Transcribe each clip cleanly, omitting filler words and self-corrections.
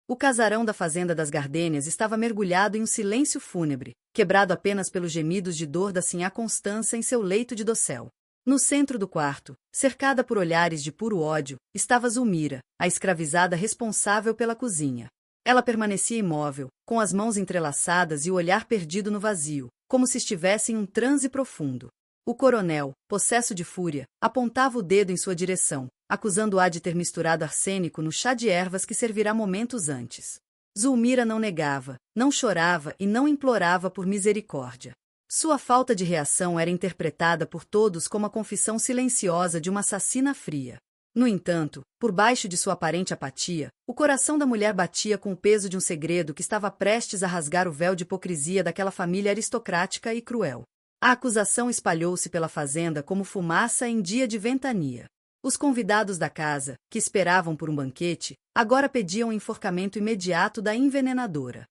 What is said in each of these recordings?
O casarão da fazenda das Gardênias estava mergulhado em um silêncio fúnebre, quebrado apenas pelos gemidos de dor da sinhá Constança em seu leito de dossel. No centro do quarto, cercada por olhares de puro ódio, estava Zulmira, a escravizada responsável pela cozinha. Ela permanecia imóvel, com as mãos entrelaçadas e o olhar perdido no vazio, como se estivesse em um transe profundo. O coronel, possesso de fúria, apontava o dedo em sua direção, acusando-a de ter misturado arsênico no chá de ervas que servirá momentos antes. Zulmira não negava, não chorava e não implorava por misericórdia. Sua falta de reação era interpretada por todos como a confissão silenciosa de uma assassina fria. No entanto, por baixo de sua aparente apatia, o coração da mulher batia com o peso de um segredo que estava prestes a rasgar o véu de hipocrisia daquela família aristocrática e cruel. A acusação espalhou-se pela fazenda como fumaça em dia de ventania. Os convidados da casa, que esperavam por um banquete, agora pediam o enforcamento imediato da envenenadora.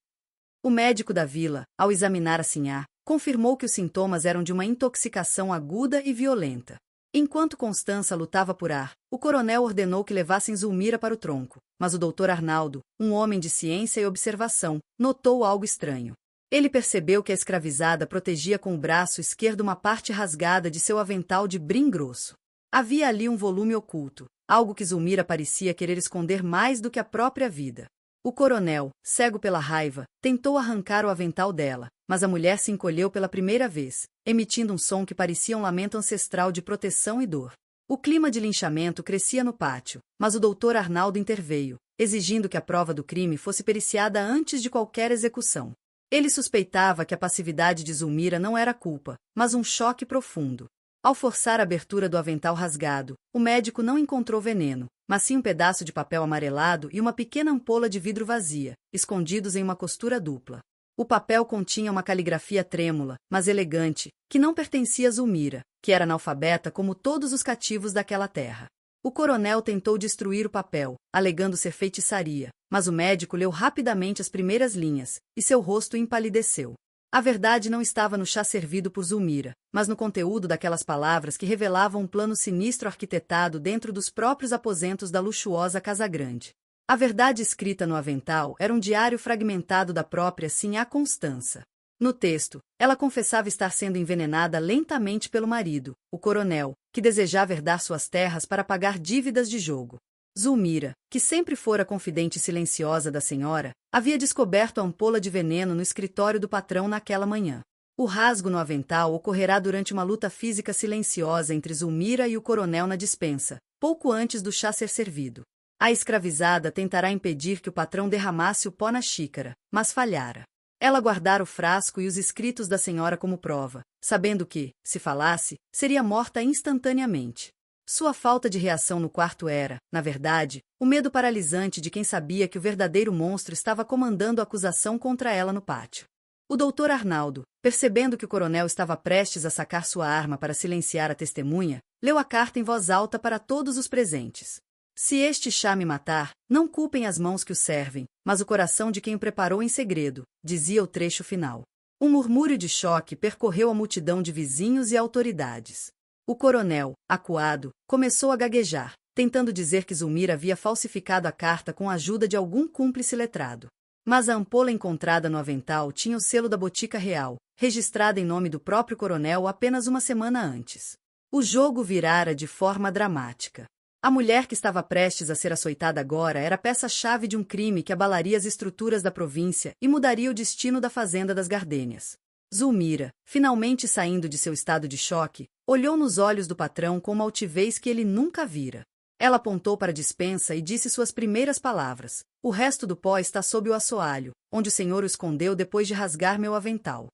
O médico da vila, ao examinar a sinhá, confirmou que os sintomas eram de uma intoxicação aguda e violenta. Enquanto Constança lutava por ar, o coronel ordenou que levassem Zulmira para o tronco, mas o doutor Arnaldo, um homem de ciência e observação, notou algo estranho. Ele percebeu que a escravizada protegia com o braço esquerdo uma parte rasgada de seu avental de brim grosso. Havia ali um volume oculto, algo que Zulmira parecia querer esconder mais do que a própria vida. O coronel, cego pela raiva, tentou arrancar o avental dela, mas a mulher se encolheu pela primeira vez, emitindo um som que parecia um lamento ancestral de proteção e dor. O clima de linchamento crescia no pátio, mas o doutor Arnaldo interveio, exigindo que a prova do crime fosse periciada antes de qualquer execução. Ele suspeitava que a passividade de Zulmira não era culpa, mas um choque profundo. Ao forçar a abertura do avental rasgado, o médico não encontrou veneno, mas sim um pedaço de papel amarelado e uma pequena ampola de vidro vazia, escondidos em uma costura dupla. O papel continha uma caligrafia trêmula, mas elegante, que não pertencia a Zulmira, que era analfabeta como todos os cativos daquela terra. O coronel tentou destruir o papel, alegando ser feitiçaria, mas o médico leu rapidamente as primeiras linhas, e seu rosto empalideceu. A verdade não estava no chá servido por Zulmira, mas no conteúdo daquelas palavras que revelavam um plano sinistro arquitetado dentro dos próprios aposentos da luxuosa Casa Grande. A verdade escrita no avental era um diário fragmentado da própria sinhá Constança. No texto, ela confessava estar sendo envenenada lentamente pelo marido, o coronel, que desejava herdar suas terras para pagar dívidas de jogo. Zulmira, que sempre fora confidente silenciosa da senhora, havia descoberto a ampola de veneno no escritório do patrão naquela manhã. O rasgo no avental ocorrerá durante uma luta física silenciosa entre Zulmira e o coronel na despensa, pouco antes do chá ser servido. A escravizada tentará impedir que o patrão derramasse o pó na xícara, mas falhara. Ela guardara o frasco e os escritos da senhora como prova, sabendo que, se falasse, seria morta instantaneamente. Sua falta de reação no quarto era, na verdade, o medo paralisante de quem sabia que o verdadeiro monstro estava comandando a acusação contra ela no pátio. O doutor Arnaldo, percebendo que o coronel estava prestes a sacar sua arma para silenciar a testemunha, leu a carta em voz alta para todos os presentes. Se este chá me matar, não culpem as mãos que o servem, mas o coração de quem o preparou em segredo, dizia o trecho final. Um murmúrio de choque percorreu a multidão de vizinhos e autoridades. O coronel, acuado, começou a gaguejar, tentando dizer que Zulmira havia falsificado a carta com a ajuda de algum cúmplice letrado. Mas a ampola encontrada no avental tinha o selo da Botica Real, registrada em nome do próprio coronel apenas uma semana antes. O jogo virara de forma dramática. A mulher que estava prestes a ser açoitada agora era a peça-chave de um crime que abalaria as estruturas da província e mudaria o destino da fazenda das Gardênias. Zulmira, finalmente saindo de seu estado de choque, olhou nos olhos do patrão com uma altivez que ele nunca vira. Ela apontou para a despensa e disse suas primeiras palavras: "O resto do pó está sob o assoalho, onde o senhor o escondeu depois de rasgar meu avental."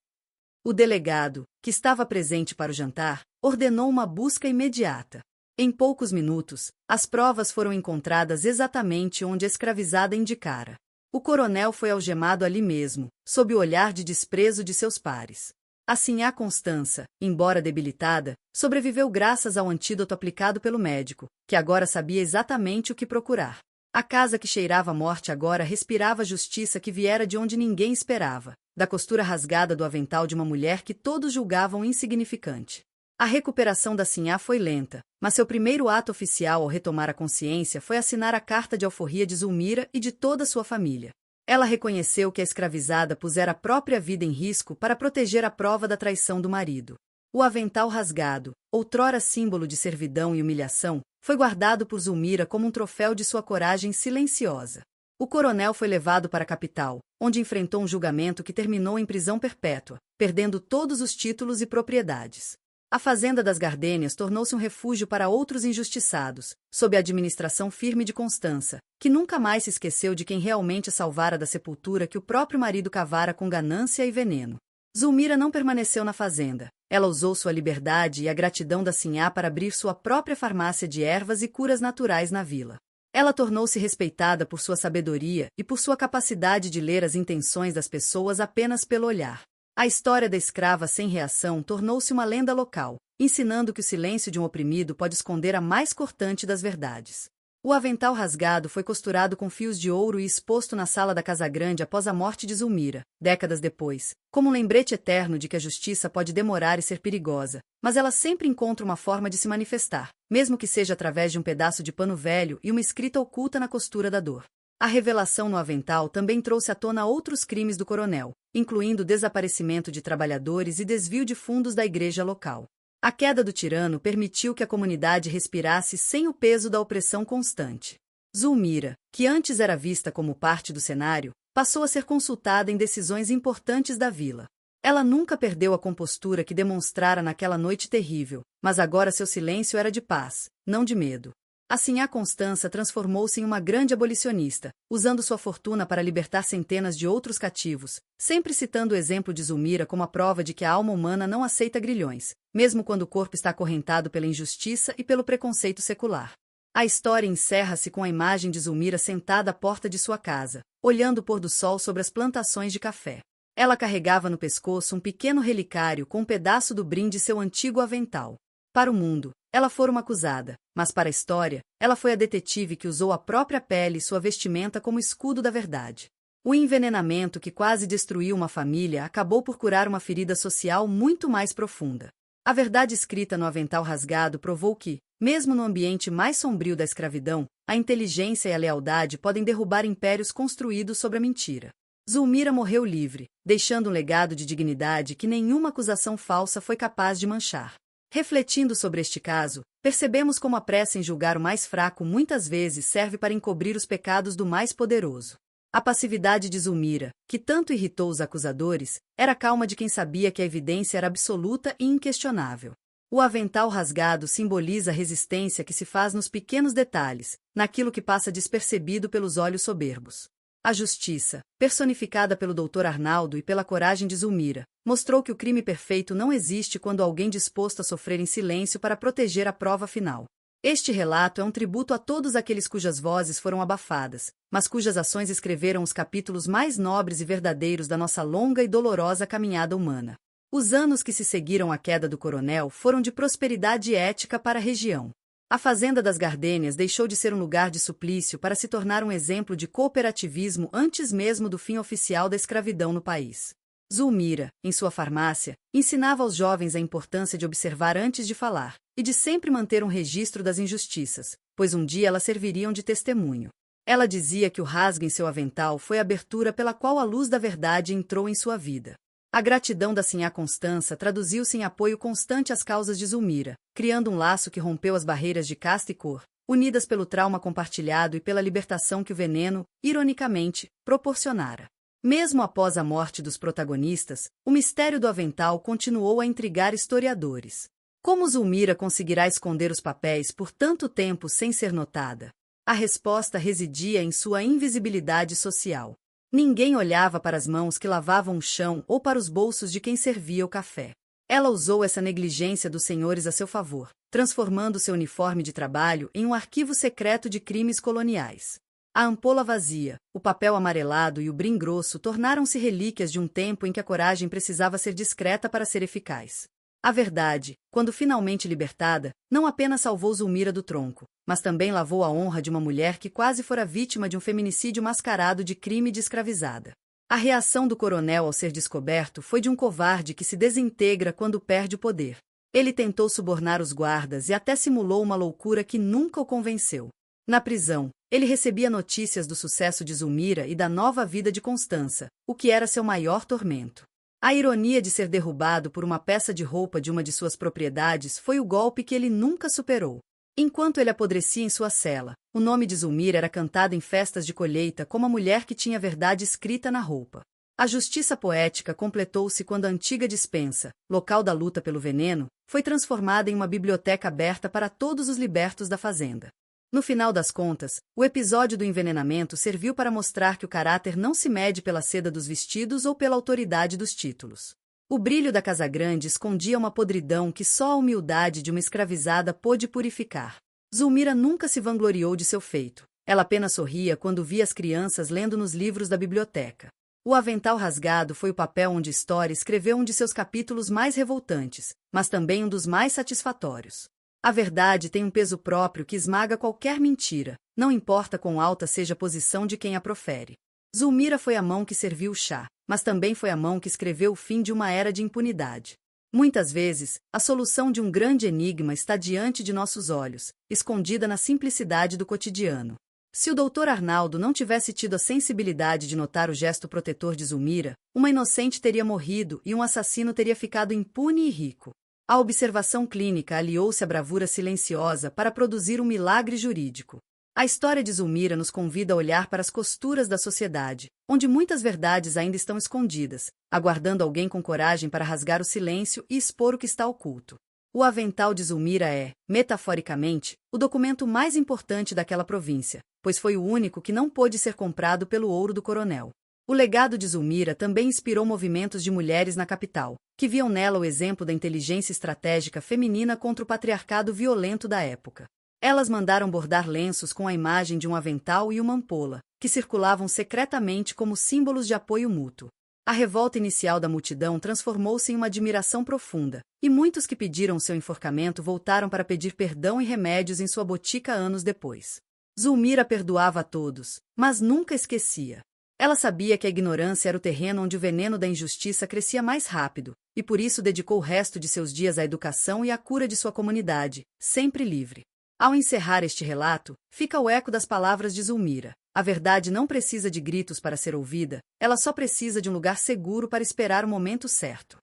O delegado, que estava presente para o jantar, ordenou uma busca imediata. Em poucos minutos, as provas foram encontradas exatamente onde a escravizada indicara. O coronel foi algemado ali mesmo, sob o olhar de desprezo de seus pares. A sinhá Constança, embora debilitada, sobreviveu graças ao antídoto aplicado pelo médico, que agora sabia exatamente o que procurar. A casa que cheirava a morte agora respirava a justiça que viera de onde ninguém esperava, da costura rasgada do avental de uma mulher que todos julgavam insignificante. A recuperação da Sinhá foi lenta, mas seu primeiro ato oficial ao retomar a consciência foi assinar a carta de alforria de Zulmira e de toda sua família. Ela reconheceu que a escravizada pusera a própria vida em risco para proteger a prova da traição do marido. O avental rasgado, outrora símbolo de servidão e humilhação, foi guardado por Zulmira como um troféu de sua coragem silenciosa. O coronel foi levado para a capital, onde enfrentou um julgamento que terminou em prisão perpétua, perdendo todos os títulos e propriedades. A fazenda das Gardênias tornou-se um refúgio para outros injustiçados, sob a administração firme de Constança, que nunca mais se esqueceu de quem realmente a salvara da sepultura que o próprio marido cavara com ganância e veneno. Zulmira não permaneceu na fazenda. Ela usou sua liberdade e a gratidão da Sinhá para abrir sua própria farmácia de ervas e curas naturais na vila. Ela tornou-se respeitada por sua sabedoria e por sua capacidade de ler as intenções das pessoas apenas pelo olhar. A história da escrava sem reação tornou-se uma lenda local, ensinando que o silêncio de um oprimido pode esconder a mais cortante das verdades. O avental rasgado foi costurado com fios de ouro e exposto na sala da Casa Grande após a morte de Zulmira, décadas depois, como um lembrete eterno de que a justiça pode demorar e ser perigosa, mas ela sempre encontra uma forma de se manifestar, mesmo que seja através de um pedaço de pano velho e uma escrita oculta na costura da dor. A revelação no avental também trouxe à tona outros crimes do coronel, incluindo o desaparecimento de trabalhadores e desvio de fundos da igreja local. A queda do tirano permitiu que a comunidade respirasse sem o peso da opressão constante. Zulmira, que antes era vista como parte do cenário, passou a ser consultada em decisões importantes da vila. Ela nunca perdeu a compostura que demonstrara naquela noite terrível, mas agora seu silêncio era de paz, não de medo. Assim, a Constança transformou-se em uma grande abolicionista, usando sua fortuna para libertar centenas de outros cativos, sempre citando o exemplo de Zulmira como a prova de que a alma humana não aceita grilhões, mesmo quando o corpo está acorrentado pela injustiça e pelo preconceito secular. A história encerra-se com a imagem de Zulmira sentada à porta de sua casa, olhando o pôr do sol sobre as plantações de café. Ela carregava no pescoço um pequeno relicário com um pedaço do brinde seu antigo avental. Para o mundo, ela fora uma acusada, mas para a história, ela foi a detetive que usou a própria pele e sua vestimenta como escudo da verdade. O envenenamento que quase destruiu uma família acabou por curar uma ferida social muito mais profunda. A verdade escrita no avental rasgado provou que, mesmo no ambiente mais sombrio da escravidão, a inteligência e a lealdade podem derrubar impérios construídos sobre a mentira. Zulmira morreu livre, deixando um legado de dignidade que nenhuma acusação falsa foi capaz de manchar. Refletindo sobre este caso, percebemos como a pressa em julgar o mais fraco muitas vezes serve para encobrir os pecados do mais poderoso. A passividade de Zulmira, que tanto irritou os acusadores, era a calma de quem sabia que a evidência era absoluta e inquestionável. O avental rasgado simboliza a resistência que se faz nos pequenos detalhes, naquilo que passa despercebido pelos olhos soberbos. A justiça, personificada pelo Dr. Arnaldo e pela coragem de Zulmira, mostrou que o crime perfeito não existe quando alguém disposto a sofrer em silêncio para proteger a prova final. Este relato é um tributo a todos aqueles cujas vozes foram abafadas, mas cujas ações escreveram os capítulos mais nobres e verdadeiros da nossa longa e dolorosa caminhada humana. Os anos que se seguiram à queda do coronel foram de prosperidade ética para a região. A Fazenda das Gardênias deixou de ser um lugar de suplício para se tornar um exemplo de cooperativismo antes mesmo do fim oficial da escravidão no país. Zulmira, em sua farmácia, ensinava aos jovens a importância de observar antes de falar, e de sempre manter um registro das injustiças, pois um dia elas serviriam de testemunho. Ela dizia que o rasgo em seu avental foi a abertura pela qual a luz da verdade entrou em sua vida. A gratidão da Sinhá Constança traduziu-se em apoio constante às causas de Zulmira, criando um laço que rompeu as barreiras de casta e cor, unidas pelo trauma compartilhado e pela libertação que o veneno, ironicamente, proporcionara. Mesmo após a morte dos protagonistas, o mistério do avental continuou a intrigar historiadores. Como Zulmira conseguirá esconder os papéis por tanto tempo sem ser notada? A resposta residia em sua invisibilidade social. Ninguém olhava para as mãos que lavavam o chão ou para os bolsos de quem servia o café. Ela usou essa negligência dos senhores a seu favor, transformando seu uniforme de trabalho em um arquivo secreto de crimes coloniais. A ampola vazia, o papel amarelado e o brim grosso tornaram-se relíquias de um tempo em que a coragem precisava ser discreta para ser eficaz. A verdade, quando finalmente libertada, não apenas salvou Zulmira do tronco, mas também lavou a honra de uma mulher que quase fora vítima de um feminicídio mascarado de crime de escravizada. A reação do coronel ao ser descoberto foi de um covarde que se desintegra quando perde o poder. Ele tentou subornar os guardas e até simulou uma loucura que nunca o convenceu. Na prisão, ele recebia notícias do sucesso de Zulmira e da nova vida de Constança, o que era seu maior tormento. A ironia de ser derrubado por uma peça de roupa de uma de suas propriedades foi o golpe que ele nunca superou. Enquanto ele apodrecia em sua cela, o nome de Zulmira era cantado em festas de colheita como a mulher que tinha a verdade escrita na roupa. A justiça poética completou-se quando a antiga despensa, local da luta pelo veneno, foi transformada em uma biblioteca aberta para todos os libertos da fazenda. No final das contas, o episódio do envenenamento serviu para mostrar que o caráter não se mede pela seda dos vestidos ou pela autoridade dos títulos. O brilho da Casagrande escondia uma podridão que só a humildade de uma escravizada pôde purificar. Zulmira nunca se vangloriou de seu feito. Ela apenas sorria quando via as crianças lendo nos livros da biblioteca. O Avental Rasgado foi o papel onde Story escreveu um de seus capítulos mais revoltantes, mas também um dos mais satisfatórios. A verdade tem um peso próprio que esmaga qualquer mentira, não importa quão alta seja a posição de quem a profere. Zulmira foi a mão que serviu o chá, mas também foi a mão que escreveu o fim de uma era de impunidade. Muitas vezes, a solução de um grande enigma está diante de nossos olhos, escondida na simplicidade do cotidiano. Se o Dr. Arnaldo não tivesse tido a sensibilidade de notar o gesto protetor de Zulmira, uma inocente teria morrido e um assassino teria ficado impune e rico. A observação clínica aliou-se à bravura silenciosa para produzir um milagre jurídico. A história de Zulmira nos convida a olhar para as costuras da sociedade, onde muitas verdades ainda estão escondidas, aguardando alguém com coragem para rasgar o silêncio e expor o que está oculto. O Avental de Zulmira é, metaforicamente, o documento mais importante daquela província, pois foi o único que não pôde ser comprado pelo ouro do coronel. O legado de Zulmira também inspirou movimentos de mulheres na capital, que viam nela o exemplo da inteligência estratégica feminina contra o patriarcado violento da época. Elas mandaram bordar lenços com a imagem de um avental e uma ampola, que circulavam secretamente como símbolos de apoio mútuo. A revolta inicial da multidão transformou-se em uma admiração profunda, e muitos que pediram seu enforcamento voltaram para pedir perdão e remédios em sua botica anos depois. Zulmira perdoava a todos, mas nunca esquecia. Ela sabia que a ignorância era o terreno onde o veneno da injustiça crescia mais rápido, e por isso dedicou o resto de seus dias à educação e à cura de sua comunidade, sempre livre. Ao encerrar este relato, fica o eco das palavras de Zulmira. A verdade não precisa de gritos para ser ouvida, ela só precisa de um lugar seguro para esperar o momento certo.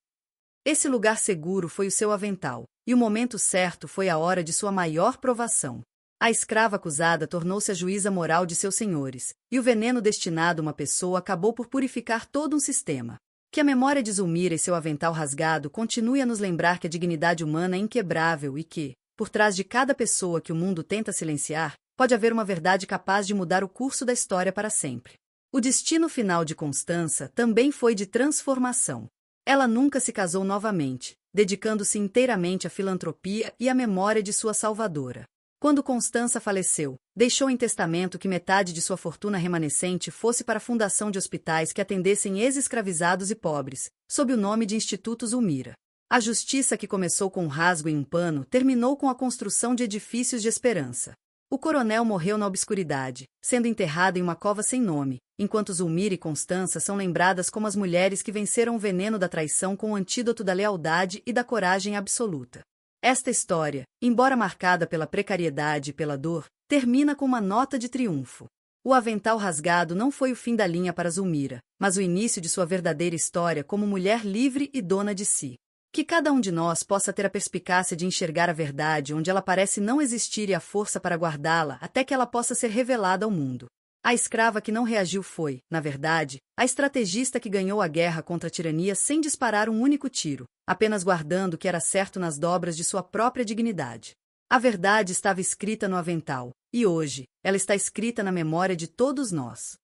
Esse lugar seguro foi o seu avental, e o momento certo foi a hora de sua maior provação. A escrava acusada tornou-se a juíza moral de seus senhores, e o veneno destinado a uma pessoa acabou por purificar todo um sistema. Que a memória de Zulmira e seu avental rasgado continue a nos lembrar que a dignidade humana é inquebrável e que, por trás de cada pessoa que o mundo tenta silenciar, pode haver uma verdade capaz de mudar o curso da história para sempre. O destino final de Constança também foi de transformação. Ela nunca se casou novamente, dedicando-se inteiramente à filantropia e à memória de sua salvadora. Quando Constança faleceu, deixou em testamento que metade de sua fortuna remanescente fosse para a fundação de hospitais que atendessem ex-escravizados e pobres, sob o nome de Instituto Zulmira. A justiça que começou com um rasgo em um pano terminou com a construção de edifícios de esperança. O coronel morreu na obscuridade, sendo enterrado em uma cova sem nome, enquanto Zulmira e Constança são lembradas como as mulheres que venceram o veneno da traição com o antídoto da lealdade e da coragem absoluta. Esta história, embora marcada pela precariedade e pela dor, termina com uma nota de triunfo. O avental rasgado não foi o fim da linha para Zulmira, mas o início de sua verdadeira história como mulher livre e dona de si. Que cada um de nós possa ter a perspicácia de enxergar a verdade onde ela parece não existir e a força para guardá-la até que ela possa ser revelada ao mundo. A escrava que não reagiu foi, na verdade, a estrategista que ganhou a guerra contra a tirania sem disparar um único tiro, apenas guardando o que era certo nas dobras de sua própria dignidade. A verdade estava escrita no avental, e hoje, ela está escrita na memória de todos nós.